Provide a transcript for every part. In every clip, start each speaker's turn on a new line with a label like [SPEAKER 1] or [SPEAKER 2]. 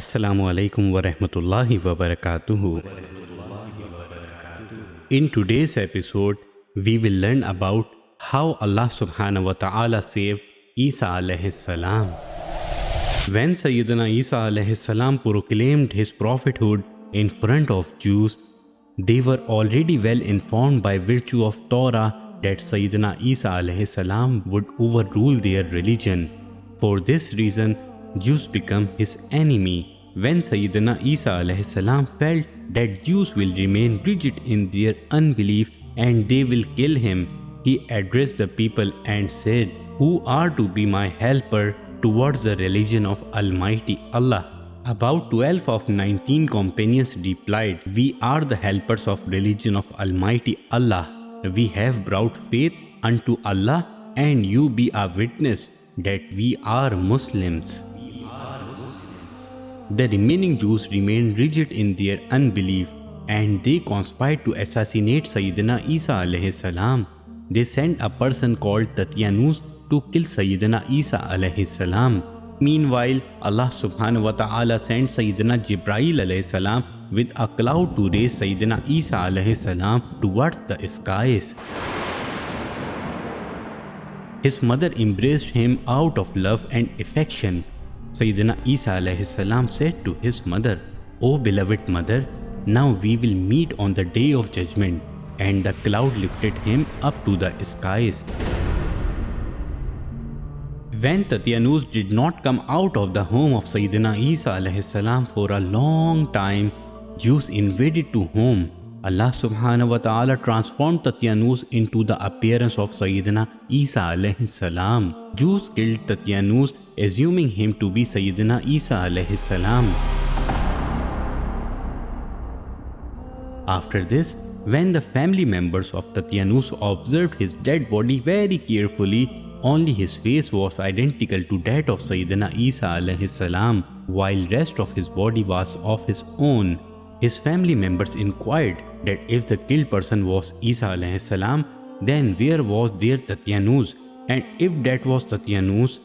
[SPEAKER 1] Assalamu alaikum wa rahmatullahi wa barakatuhu. In today's episode, we will learn about how Allah subhanahu wa ta'ala saved Isa alayhi salam. When Sayyidina Isa alayhi salam proclaimed his prophethood in front of Jews, they were already well informed by virtue of Torah that Sayyidina Isa alayhi salam would overrule their religion. For this reason, Jews become his enemy. When Sayyidina Isa alayhi salam felt that Jews will remain rigid in their unbelief and they will kill him, he addressed the people and said, "Who are to be my helper towards the religion of Almighty Allah?" About 12 of 19 companions replied, "We are the helpers of religion of Almighty Allah. We have brought faith unto Allah, and you be a witness that we are Muslims." The remaining Jews remained rigid in their unbelief and they conspired to assassinate Sayyidina Isa alayhi salam. They sent a person called Dajjal to kill Sayyidina Isa alayhi salam. Meanwhile, Allah subhanahu wa ta'ala sent Sayyidina Jibreel alayhi salam with a cloud to raise Sayyidina Isa alayhi salam towards the skies. His mother embraced him out of love and affection. Sayyidina Isa alayhi salam said to his mother, "O beloved mother, now we will meet on the day of judgment." And the cloud lifted him up to the skies. When Dajjal did not come out of the home of Sayyidina Isa alayhi salam for a long time, Jews invaded to home. Allah subhanahu wa ta'ala transformed Dajjal into the appearance of Sayyidina Isa alayhi salam. Jews killed Dajjal, assuming him to be Sayyidina Isa alayhi salam. After this, when the family members of Dajjal observed his dead body very carefully, only his face was identical to that of Sayyidina Isa alayhi salam, while rest of his body was of his own. His family members inquired that if the killed person was Isa alayhi salam, then where was their Dajjal? And if that was Dajjal,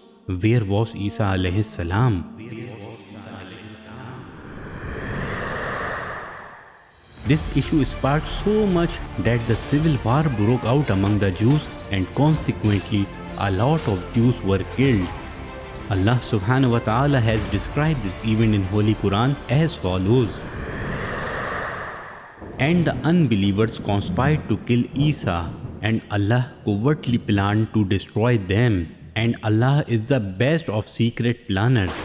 [SPEAKER 1] where was Isa alayhi salam? This issue sparked so much that the civil war broke out among the Jews and consequently a lot of Jews were killed. Allah subhanahu wa ta'ala has described this event in Holy Quran as follows. And the unbelievers conspired to kill Isa, and Allah covertly planned to destroy them. And Allah is the best of secret planners.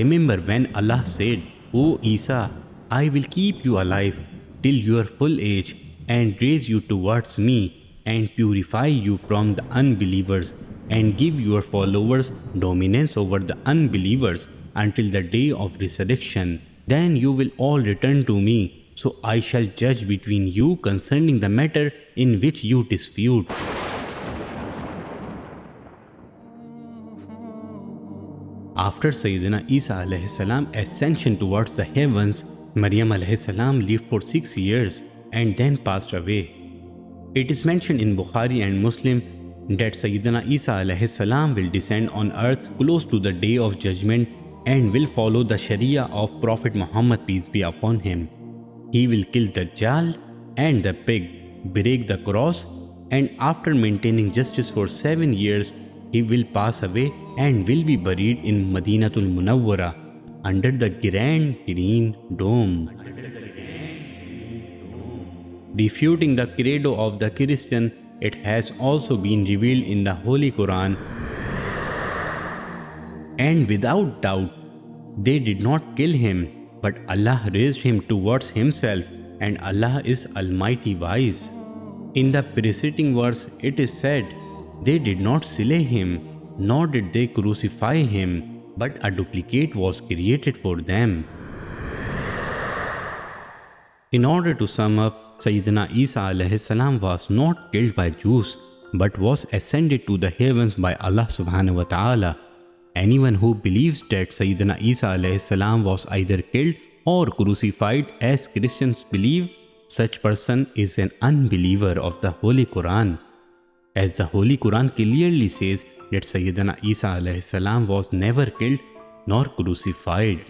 [SPEAKER 1] Remember when Allah said, "O Isa, I will keep you alive till your full age and raise you towards me and purify you from the unbelievers and give your followers dominance over the unbelievers until the day of resurrection. Then you will all return to me, so I shall judge between you concerning the matter in which you dispute." After Sayyidina Isa alayhi salam ascension towards the heavens, Maryam alayhi salam lived for 6 years and then passed away. It is mentioned in Bukhari and Muslim that Sayyidina Isa alayhi salam will descend on earth close to the day of judgment and will follow the Sharia of Prophet Muhammad, peace be upon him. He will kill Dajjal and the pig, break the cross, and after maintaining justice for 7 years, he will pass away and will be buried in Madinatul Munawwara under the grand green dome. Refuting the credo of the Christian, it has also been revealed in the Holy Quran. And without doubt, they did not kill him, but Allah raised him towards himself, and Allah is Almighty wise. In the preceding verse, it is said, "They did not slay him, nor did they crucify him, but a duplicate was created for them." In order to sum up, Sayyidina Isa alayhi salam was not killed by Jews, but was ascended to the heavens by Allah subhanahu wa ta'ala. Anyone who believes that Sayyidina Isa alayhi salam was either killed or crucified as Christians believe, such person is an unbeliever of the Holy Quran. As the Holy Quran clearly says that Sayyidina Isa alayhi salam was never killed, nor crucified.